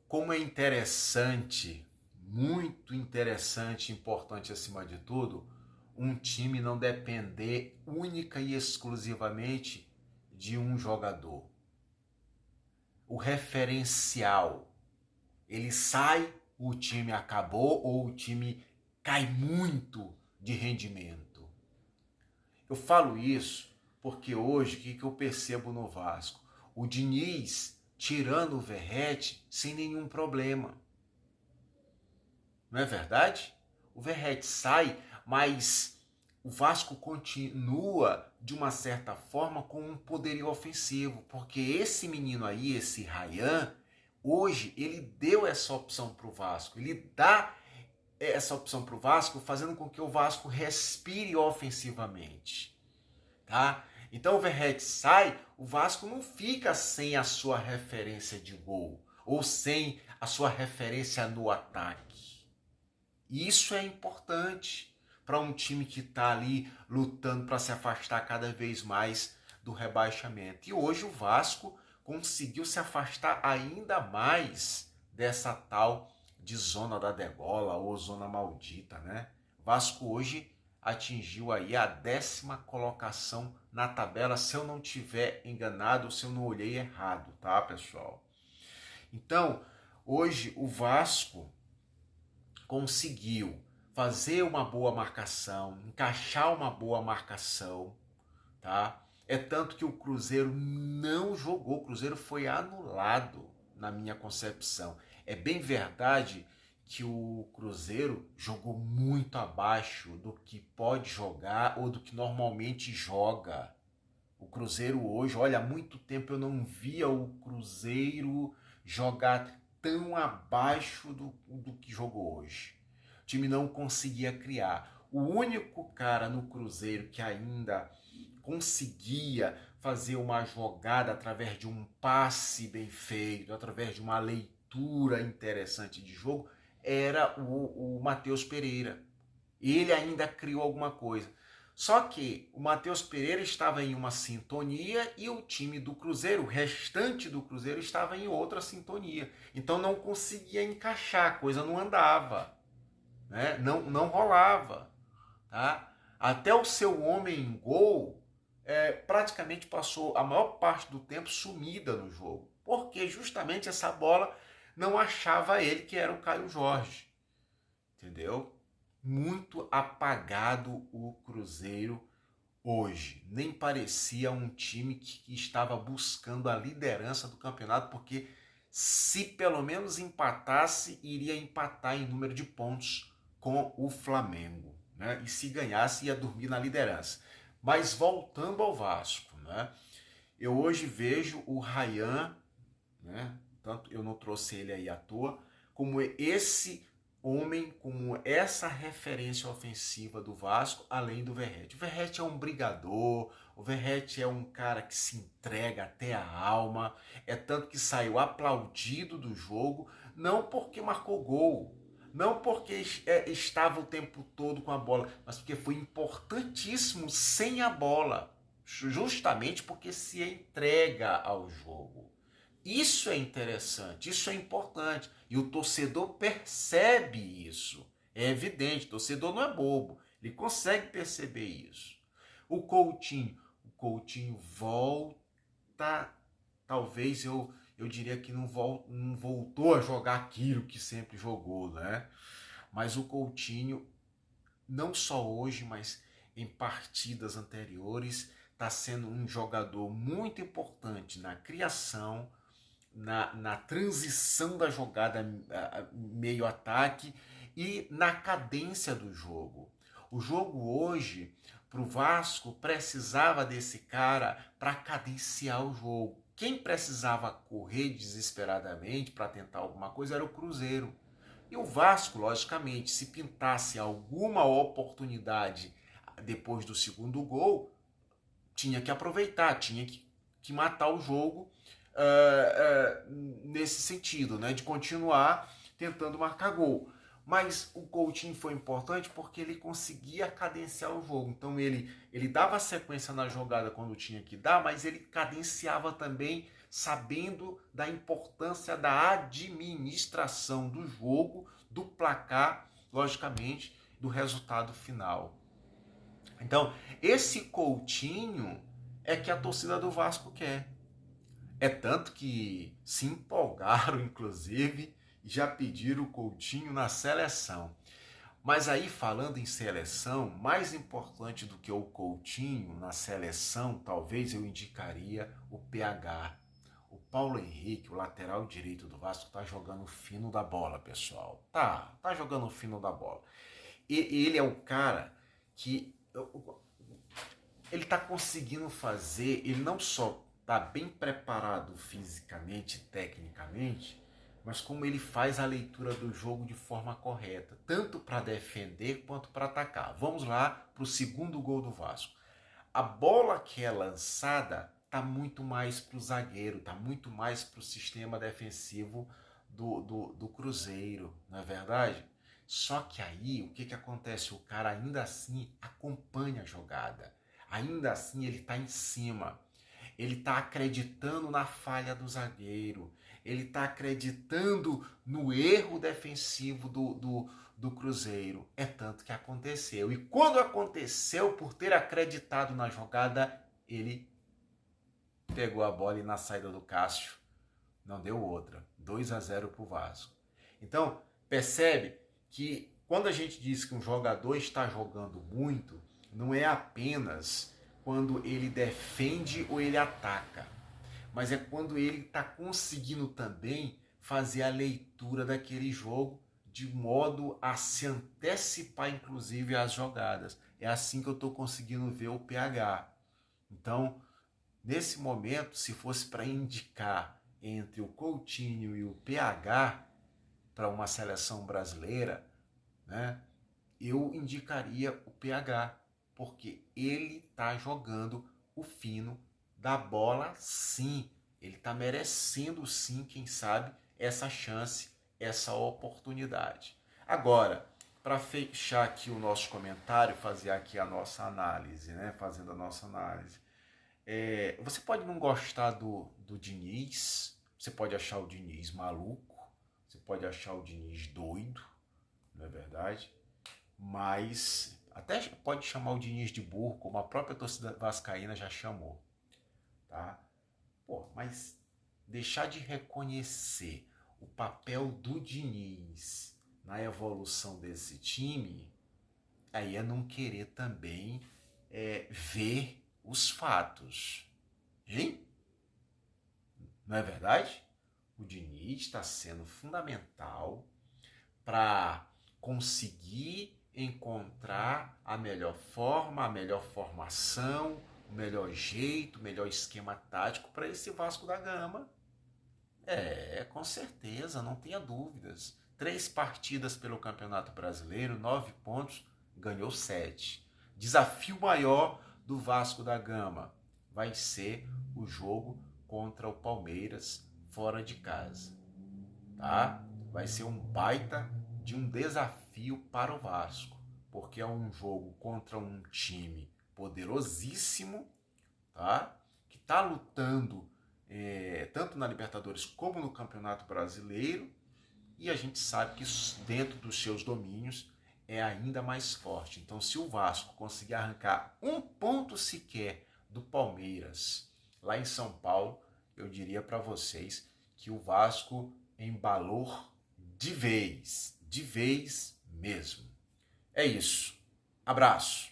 Como é interessante, muito interessante, importante acima de tudo, um time não depender única e exclusivamente de um jogador. O referencial, ele sai, o time acabou ou o time cai muito de rendimento. Eu falo isso porque hoje, o que eu percebo no Vasco? O Diniz tirando o Verratti sem nenhum problema. Não é verdade? O Verratti sai, mas o Vasco continua, de uma certa forma, com um poderio ofensivo, porque esse menino aí, esse Ryan, hoje ele deu essa opção para o Vasco, ele dá essa opção para o Vasco, fazendo com que o Vasco respire ofensivamente, tá? Então o Verratti sai, o Vasco não fica sem a sua referência de gol, ou sem a sua referência no ataque. Isso é importante para um time que está ali lutando para se afastar cada vez mais do rebaixamento. E hoje o Vasco conseguiu se afastar ainda mais dessa tal de zona da degola ou zona maldita, né? O Vasco hoje atingiu aí a 10ª colocação na tabela, se eu não tiver enganado, se eu não olhei errado, tá, pessoal? Então, hoje o Vasco conseguiu fazer uma boa marcação, encaixar uma boa marcação, tá? É tanto que o Cruzeiro não jogou, o Cruzeiro foi anulado na minha concepção. É bem verdade que o Cruzeiro jogou muito abaixo do que pode jogar ou do que normalmente joga. O Cruzeiro hoje, olha, há muito tempo eu não via o Cruzeiro jogar tão abaixo do que jogou hoje. O time não conseguia criar. O único cara no Cruzeiro que ainda conseguia fazer uma jogada através de um passe bem feito, através de uma leitura interessante de jogo, era o Matheus Pereira. Ele ainda criou alguma coisa. Só que o Matheus Pereira estava em uma sintonia e o time do Cruzeiro, o restante do Cruzeiro, estava em outra sintonia. Então não conseguia encaixar, a coisa não andava, né? Não rolava. Tá? Até o seu homem em gol praticamente passou a maior parte do tempo sumida no jogo, porque justamente essa bola não achava ele, que era o Caio Jorge. Entendeu? Muito apagado o Cruzeiro hoje. Nem parecia um time que estava buscando a liderança do campeonato, porque se pelo menos empatasse, iria empatar em número de pontos com o Flamengo, né? E se ganhasse, ia dormir na liderança. Mas voltando ao Vasco, né? Eu hoje vejo o Ryan, né? Tanto eu não trouxe ele aí à toa, como esse homem, como essa referência ofensiva do Vasco, além do Verratti. O Verratti é um brigador, o Verratti é um cara que se entrega até a alma, é tanto que saiu aplaudido do jogo, não porque marcou gol, não porque estava o tempo todo com a bola, mas porque foi importantíssimo sem a bola, justamente porque se entrega ao jogo. Isso é interessante, isso é importante. E o torcedor percebe isso. É evidente, o torcedor não é bobo. Ele consegue perceber isso. O Coutinho volta, talvez eu diria que não voltou a jogar aquilo que sempre jogou, né? Mas o Coutinho, não só hoje, mas em partidas anteriores, está sendo um jogador muito importante na criação, na transição da jogada meio-ataque e na cadência do jogo. O jogo hoje, para o Vasco, precisava desse cara para cadenciar o jogo. Quem precisava correr desesperadamente para tentar alguma coisa era o Cruzeiro. E o Vasco, logicamente, se pintasse alguma oportunidade depois do segundo gol, tinha que aproveitar, tinha que matar o jogo nesse sentido, né, de continuar tentando marcar gol. Mas o Coutinho foi importante porque ele conseguia cadenciar o jogo. Então ele dava sequência na jogada quando tinha que dar, mas ele cadenciava também sabendo da importância da administração do jogo, do placar, logicamente, do resultado final. Então, esse Coutinho é que a torcida do Vasco quer. É tanto que se empolgaram, inclusive, e já pediram o Coutinho na seleção. Mas aí, falando em seleção, mais importante do que o Coutinho na seleção, talvez eu indicaria o PH. O Paulo Henrique, o lateral direito do Vasco, tá jogando fino da bola, pessoal. Tá jogando fino da bola. E ele é o cara que ele tá conseguindo fazer, ele não só tá bem preparado fisicamente, tecnicamente, mas como ele faz a leitura do jogo de forma correta, tanto para defender quanto para atacar. Vamos lá para o segundo gol do Vasco. A bola que é lançada tá muito mais para o zagueiro, tá muito mais para o sistema defensivo do Cruzeiro, não é verdade? Só que aí, o que acontece? O cara ainda assim acompanha a jogada. Ainda assim ele está em cima. Ele está acreditando na falha do zagueiro. Ele está acreditando no erro defensivo do Cruzeiro. É tanto que aconteceu. E quando aconteceu, por ter acreditado na jogada, ele pegou a bola e na saída do Cássio não deu outra. 2-0 para o Vasco. Então, percebe que quando a gente diz que um jogador está jogando muito, não é apenas quando ele defende ou ele ataca, mas é quando ele está conseguindo também fazer a leitura daquele jogo de modo a se antecipar, inclusive, às jogadas. É assim que eu estou conseguindo ver o PH. Então, nesse momento, se fosse para indicar entre o Coutinho e o PH para uma seleção brasileira, né, eu indicaria o PH, porque ele está jogando o fino da bola sim. Ele está merecendo sim, quem sabe, essa chance, essa oportunidade. Agora, para fechar aqui o nosso comentário, fazer aqui a nossa análise, né? Fazendo a nossa análise. Você pode não gostar do Diniz, você pode achar o Diniz maluco, você pode achar o Diniz doido, não é verdade? Mas até pode chamar o Diniz de burro, como a própria torcida vascaína já chamou, tá? Pô, mas deixar de reconhecer o papel do Diniz na evolução desse time, aí é não querer também ver os fatos, hein? Não é verdade? O Diniz está sendo fundamental para conseguir encontrar a melhor forma, a melhor formação, o melhor jeito, o melhor esquema tático para esse Vasco da Gama. Com certeza, não tenha dúvidas. 3 partidas pelo Campeonato Brasileiro, 9 pontos, ganhou 7. Desafio maior do Vasco da Gama vai ser o jogo contra o Palmeiras fora de casa, tá? Vai ser um baita de um desafio para o Vasco, porque é um jogo contra um time poderosíssimo, tá? Que está lutando tanto na Libertadores como no Campeonato Brasileiro, e a gente sabe que dentro dos seus domínios é ainda mais forte. Então, se o Vasco conseguir arrancar um ponto sequer do Palmeiras lá em São Paulo, eu diria para vocês que o Vasco embalou de vez mesmo. É isso. Abraço.